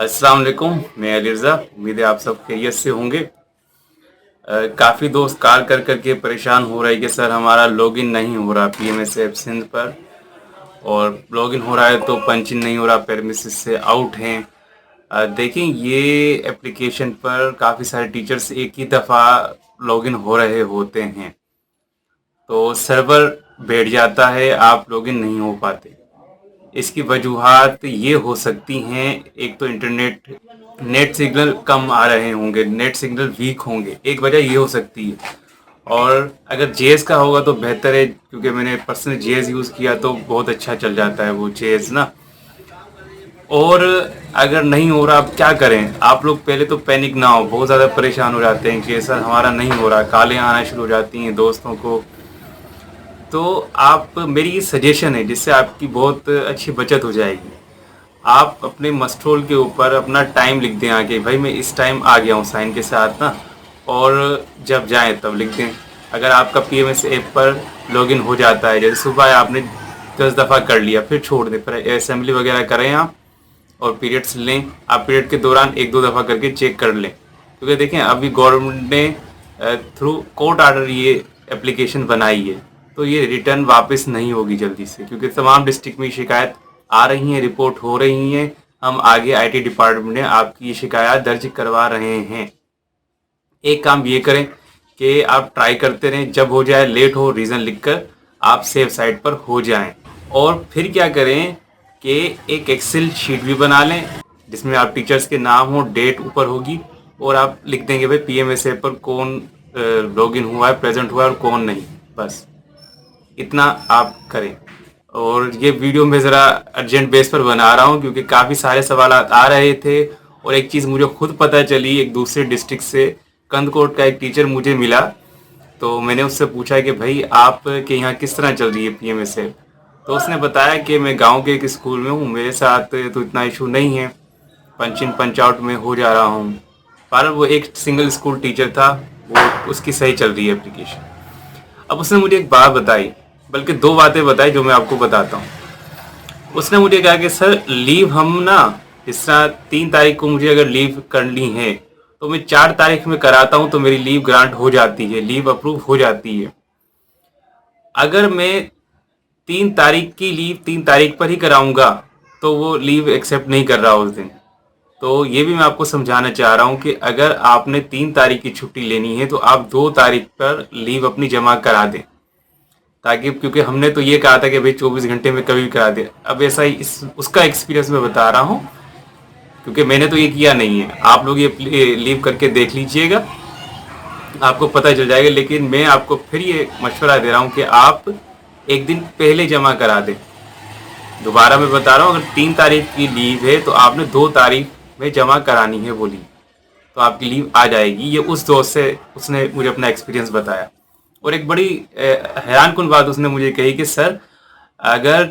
अस्सलाम वालेकुम। मैं अली रज़ा। उम्मीद है आप सब खैरियत से होंगे। काफ़ी दोस्त कॉल कर करके परेशान हो रहे हैं कि सर हमारा लॉगिन नहीं हो रहा पीएमएसएफ सिंध पर, और लॉगिन हो रहा है तो पंच इन नहीं हो रहा, पेरमिसिस से आउट हैं। देखें, ये एप्लीकेशन पर काफ़ी सारे टीचर्स एक ही दफ़ा लॉगिन हो रहे होते हैं, तो सर्वर बैठ जाता है, आप लॉगिन नहीं हो पाते। इसकी वजूहात ये हो सकती हैं, एक तो नेट सिग्नल कम आ रहे होंगे, नेट सिग्नल वीक होंगे, एक वजह ये हो सकती है। और अगर जेएस का होगा तो बेहतर है, क्योंकि मैंने पर्सनल जेएस यूज़ किया तो बहुत अच्छा चल जाता है वो जेएस ना। और अगर नहीं हो रहा, आप क्या करें? आप लोग पहले तो पैनिक ना हो, बहुत ज़्यादा परेशान हो जाते हैं कि सर हमारा नहीं हो रहा, कालें आना शुरू हो जाती हैं दोस्तों को। तो आप, मेरी सजेशन है जिससे आपकी बहुत अच्छी बचत हो जाएगी, आप अपने मस्ट्रोल के ऊपर अपना टाइम लिख दें आगे, भाई मैं इस टाइम आ गया हूँ साइन के साथ ना, और जब जाएं तब लिख दें। अगर आपका पीएमएस ऐप पर लॉगिन हो जाता है, जैसे सुबह आपने 10 दफ़ा कर लिया, फिर छोड़ दें, फिर असेंबली वगैरह करें आप और पीरियड्स लें। आप पीरियड के दौरान एक दो दफ़ा करके चेक कर लें, क्योंकि देखें अभी गवर्नमेंट ने थ्रू कोर्ट आर्डर ये एप्लीकेशन बनाई है, तो ये रिटर्न वापस नहीं होगी जल्दी से, क्योंकि तमाम डिस्ट्रिक्ट में शिकायत आ रही हैं, रिपोर्ट हो रही हैं। हम आगे आईटी डिपार्टमेंट में आपकी ये शिकायत दर्ज करवा रहे हैं। एक काम ये करें कि आप ट्राई करते रहें, जब हो जाए, लेट हो, रीज़न लिखकर आप सेफ साइट पर हो जाएं। और फिर क्या करें कि एक एक्सेल शीट भी बना लें जिसमें आप टीचर्स के नाम हो, डेट ऊपर होगी, और आप लिख देंगे भाई पीएमएसए पर कौन लॉगिन हुआ है, प्रेजेंट हुआ है और कौन नहीं। बस इतना आप करें। और ये वीडियो मैं ज़रा अर्जेंट बेस पर बना रहा हूँ, क्योंकि काफ़ी सारे सवाल आ रहे थे, और एक चीज़ मुझे खुद पता चली, एक दूसरे डिस्ट्रिक्ट से कंदकोट का एक टीचर मुझे मिला, तो मैंने उससे पूछा कि भाई आप के यहाँ किस तरह चल रही है पीएमएसए। तो उसने बताया कि मैं गांव के एक स्कूल में हूँ, मेरे साथ तो इतना इशू नहीं है, पंच इन पंच आउट में हो जा रहा हूँ। पर वो एक सिंगल स्कूल टीचर था, वो उसकी सही चल रही है एप्लीकेशन। अब उसने मुझे एक बात बताई, बल्कि दो बातें बताई जो मैं आपको बताता हूँ। उसने मुझे कहा कि सर लीव हम ना, जिस तरह 3 तारीख को मुझे अगर लीव करनी है तो मैं 4 तारीख में कराता हूँ, तो मेरी लीव ग्रांट हो जाती है, लीव अप्रूव हो जाती है। अगर मैं 3 तारीख की लीव 3 तारीख पर ही कराऊंगा तो वो लीव एक्सेप्ट नहीं कर रहा उस दिन। तो ये भी मैं आपको समझाना चाह रहा हूँ कि अगर आपने 3 तारीख की छुट्टी लेनी है तो आप 2 तारीख पर लीव अपनी जमा करा दें, ताकि, क्योंकि हमने तो ये कहा था कि भाई 24 घंटे में कभी भी करा दे। अब ऐसा ही उसका एक्सपीरियंस मैं बता रहा हूँ, क्योंकि मैंने तो ये किया नहीं है। आप लोग ये लीव करके देख लीजिएगा, आपको पता चल जाएगा। लेकिन मैं आपको फिर ये मशवरा दे रहा हूँ कि आप एक दिन पहले जमा करा दें। दोबारा मैं बता रहा हूँ, अगर 3 तारीख की लीव है तो आपने 2 तारीख में जमा करानी है वो लीव, तो आपकी लीव आ जाएगी। ये उस दोस्त से उसने मुझे अपना एक्सपीरियंस बताया। और एक बड़ी हैरान कुन बात उसने मुझे कही कि सर, अगर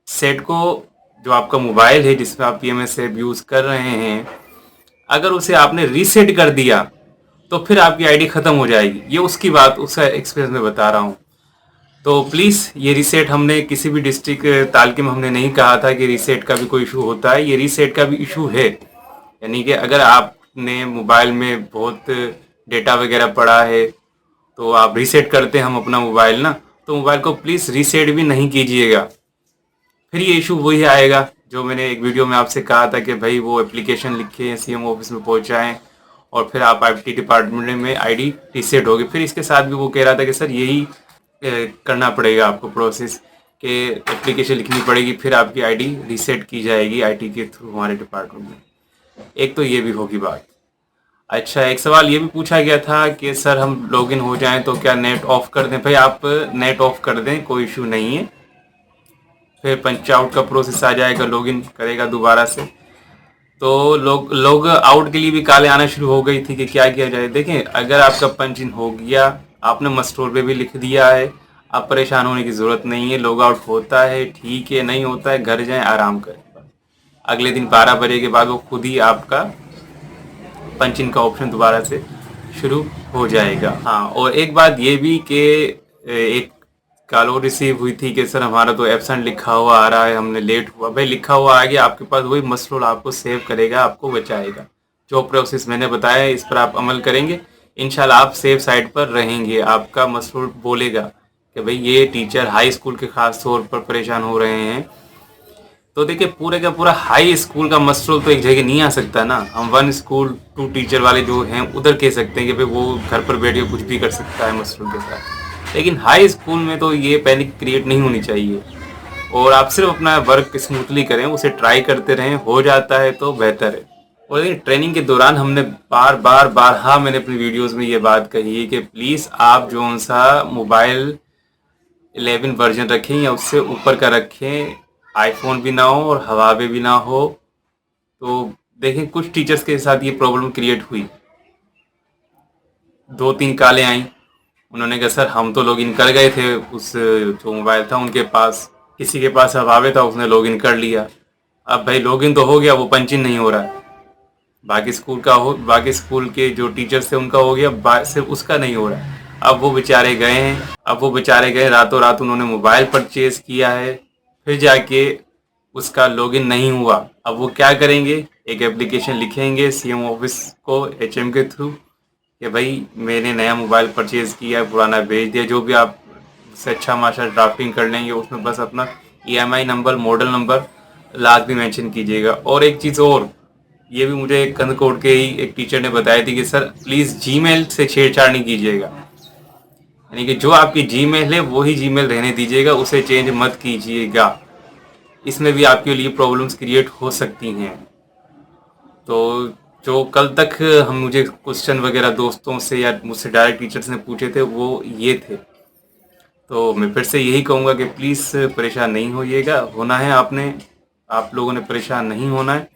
सेट को, जो आपका मोबाइल है जिसमें आप पीएमएस ऐप यूज़ कर रहे हैं, अगर उसे आपने रीसेट कर दिया तो फिर आपकी आईडी ख़त्म हो जाएगी। ये उसकी बात, उसका एक्सपीरियंस में बता रहा हूँ। तो प्लीज़, ये रीसेट हमने किसी भी डिस्ट्रिक्ट तालके में हमने नहीं कहा था कि रीसेट का भी कोई इशू होता है। ये रीसेट का भी इशू है, यानी कि अगर आपने मोबाइल में बहुत डेटा वगैरह पड़ा है तो आप रीसेट करते हैं हम अपना मोबाइल ना, तो मोबाइल को प्लीज़ रीसेट भी नहीं कीजिएगा। फिर ये इशू वही आएगा जो मैंने एक वीडियो में आपसे कहा था कि भाई वो एप्लीकेशन लिखे सीएम ऑफिस में पहुंचाएं, और फिर आप आईटी डिपार्टमेंट में आईडी रीसेट होगी। फिर इसके साथ भी वो कह रहा था कि सर यही करना पड़ेगा आपको प्रोसेस, कि एप्लीकेशन लिखनी पड़ेगी, फिर आपकी आईडी रीसेट की जाएगी आईटी के थ्रू हमारे डिपार्टमेंट में। एक तो ये भी होगी बात। अच्छा, एक सवाल ये भी पूछा गया था कि सर हम लॉगिन हो जाएं तो क्या नेट ऑफ कर दें? भाई आप नेट ऑफ कर दें, कोई इशू नहीं है, फिर पंच आउट का प्रोसेस आ जाएगा, लॉगिन करेगा दोबारा से। तो लोग आउट के लिए भी काले आना शुरू हो गई थी कि क्या किया जाए। देखें, अगर आपका पंच इन हो गया, आपने मस्टोर पे भी लिख दिया है, आप परेशान होने की ज़रूरत नहीं है। लॉग आउट होता है, ठीक है, नहीं होता है, घर जाएं, आराम करें। अगले दिन 12 बजे के बाद वो खुद ही आपका पंच इन का ऑप्शन दोबारा से शुरू हो जाएगा। हाँ, और एक बात ये भी कि एक कॉल रिसीव हुई थी कि सर हमारा तो एब्सेंट लिखा हुआ आ रहा है, हमने लेट हुआ। भाई लिखा हुआ आ गया आपके पास, वही मसरूल आपको सेव करेगा, आपको बचाएगा। जो प्रोसेस मैंने बताया है इस पर आप अमल करेंगे, इंशाल्लाह आप सेफ साइड पर रहेंगे। आपका मसरूल बोलेगा कि भाई ये टीचर हाई स्कूल के खास तौर पर परेशान हो रहे हैं। तो देखिए पूरे का पूरा हाई स्कूल का मसरूल तो एक जगह नहीं आ सकता ना। हम 1 स्कूल 2 टीचर वाले जो हैं उधर कह सकते हैं कि भाई वो घर पर बैठ के कुछ भी कर सकता है मसरूल के साथ, लेकिन हाई स्कूल में तो ये पैनिक क्रिएट नहीं होनी चाहिए। और आप सिर्फ अपना वर्क स्मूथली करें, उसे ट्राई करते रहें, हो जाता है तो बेहतर है। और देखिए ट्रेनिंग के दौरान हमने बार मैंने अपनी वीडियोस में ये बात कही है कि प्लीज़ आप जो सा मोबाइल 11 वर्जन रखें या उससे ऊपर का रखें, आईफोन भी ना हो और हवावे भी ना हो। तो देखें कुछ टीचर्स के साथ ये प्रॉब्लम क्रिएट हुई, 2-3 कॉलें आई, उन्होंने कहा सर हम तो लॉगिन कर गए थे, उस जो मोबाइल था उनके पास, किसी के पास हवावे था उसने लॉगिन कर लिया। अब भाई लॉगिन तो हो गया, वो पंच इन नहीं हो रहा है। बाकी स्कूल के जो टीचर्स थे उनका हो गया, सिर्फ उसका नहीं हो रहा है। अब वो बेचारे गए रातों रात उन्होंने मोबाइल परचेज किया है, फिर जाके उसका लॉगिन नहीं हुआ। अब वो क्या करेंगे, एक एप्लीकेशन लिखेंगे सीएम ऑफिस को एचएम के थ्रू कि भाई मैंने नया मोबाइल परचेज किया है, पुराना भेज दिया। जो भी आप उससे अच्छा माशा ड्राफ्टिंग कर लेंगे, उसमें बस अपना ईएमआई नंबर, मॉडल नंबर लाजमी मेंशन कीजिएगा। और एक चीज़ और, ये भी मुझे कंदकोट के ही एक टीचर ने बताया थी कि सर प्लीज़ जीमेल से छेड़छाड़ नहीं कीजिएगा, यानी कि जो आपकी जीमेल है वही जीमेल रहने दीजिएगा, उसे चेंज मत कीजिएगा। इसमें भी आपके लिए प्रॉब्लम्स क्रिएट हो सकती हैं। तो जो कल तक मुझे क्वेश्चन वगैरह दोस्तों से या मुझसे डायरेक्ट टीचर्स ने पूछे थे वो ये थे। तो मैं फिर से यही कहूँगा कि प्लीज़ परेशान नहीं होइएगा, होना है आप लोगों ने परेशान नहीं होना है,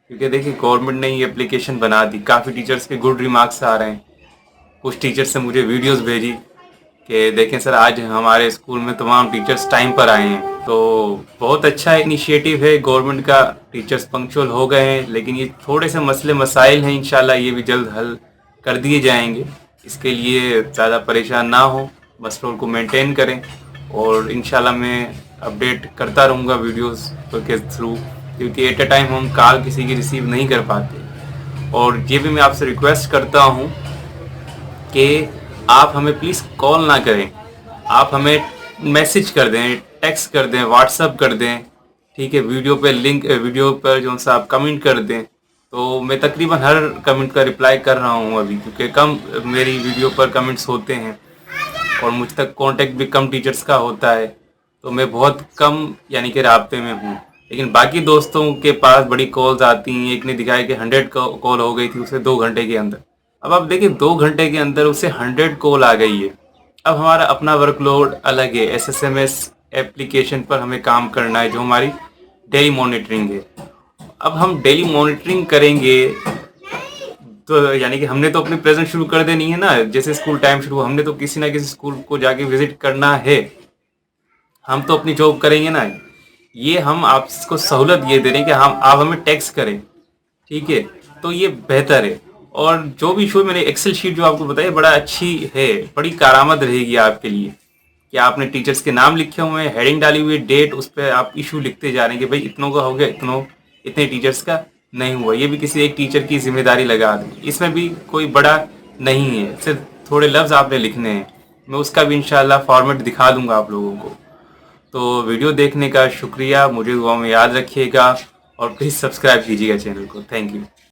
क्योंकि देखिए गवर्नमेंट ने ये एप्लीकेशन बना दी, काफ़ी टीचर्स के गुड रिमार्क्स आ रहे हैं। कुछ टीचर्स ने मुझे वीडियोस भेजी कि देखें सर आज हमारे स्कूल में तमाम टीचर्स टाइम पर आए हैं। तो बहुत अच्छा इनिशिएटिव है गवर्नमेंट का, टीचर्स पंक्चुअल हो गए हैं, लेकिन ये थोड़े से मसले मसाइल हैं, इंशाल्लाह ये भी जल्द हल कर दिए जाएंगे। इसके लिए ज़्यादा परेशान ना हो, मसलों को मेंटेन करें, और इंशाल्लाह मैं अपडेट करता रहूँगा वीडियोस के थ्रू, क्योंकि एट अ टाइम हम कॉल किसी की रिसीव नहीं कर पाते। और ये भी मैं आपसे रिक्वेस्ट करता हूँ कि आप हमें प्लीज़ कॉल ना करें, आप हमें मैसेज कर दें, टेक्स्ट कर दें, व्हाट्सअप कर दें, ठीक है। वीडियो पर जो सा आप कमेंट कर दें, तो मैं तकरीबन हर कमेंट का रिप्लाई कर रहा हूँ अभी, क्योंकि कम मेरी वीडियो पर कमेंट्स होते हैं और मुझ तक कांटेक्ट भी कम टीचर्स का होता है, तो मैं बहुत कम यानी कि राब्ते में हूँ। लेकिन बाकी दोस्तों के पास बड़ी कॉल्स आती हैं, एक ने दिखाया कि 100 कॉल हो गई थी उसे 2 घंटे के अंदर। अब आप देखिए 2 घंटे के अंदर उसे 100 कॉल आ गई है। अब हमारा अपना वर्कलोड अलग है, एसएसएमएस एप्लीकेशन पर हमें काम करना है जो हमारी डेली मॉनिटरिंग है। अब हम डेली मॉनिटरिंग करेंगे तो यानी कि हमने तो अपनी प्रेजेंट शुरू कर देनी है ना, जैसे स्कूल टाइम शुरू हमने तो किसी ना किसी स्कूल को जाके विजिट करना है, हम तो अपनी जॉब करेंगे ना। ये हम आपको सहूलत ये दे रहे हैं कि आप हमें टैक्स करें, ठीक है, तो ये बेहतर है। और जो भी इशू मैंने एक्सेल शीट जो आपको बताया बड़ा अच्छी है, बड़ी कारआमद रहेगी आपके लिए, कि आपने टीचर्स के नाम लिखे हुए हैं, हेडिंग डाली हुई है, डेट, उस पर आप इशू लिखते जा रहे हैं कि भाई इतनों का हो गया, इतने टीचर्स का नहीं हुआ। ये भी किसी एक टीचर की जिम्मेदारी लगा दी, इसमें भी कोई बड़ा नहीं है, सिर्फ थोड़े लफ्ज़ आपने लिखने हैं। मैं उसका भी इंशाल्लाह फॉर्मेट दिखा दूंगा आप लोगों को। तो वीडियो देखने का शुक्रिया, मुझे दुआ में याद रखिएगा और प्लीज़ सब्सक्राइब कीजिएगा चैनल को। Thank you.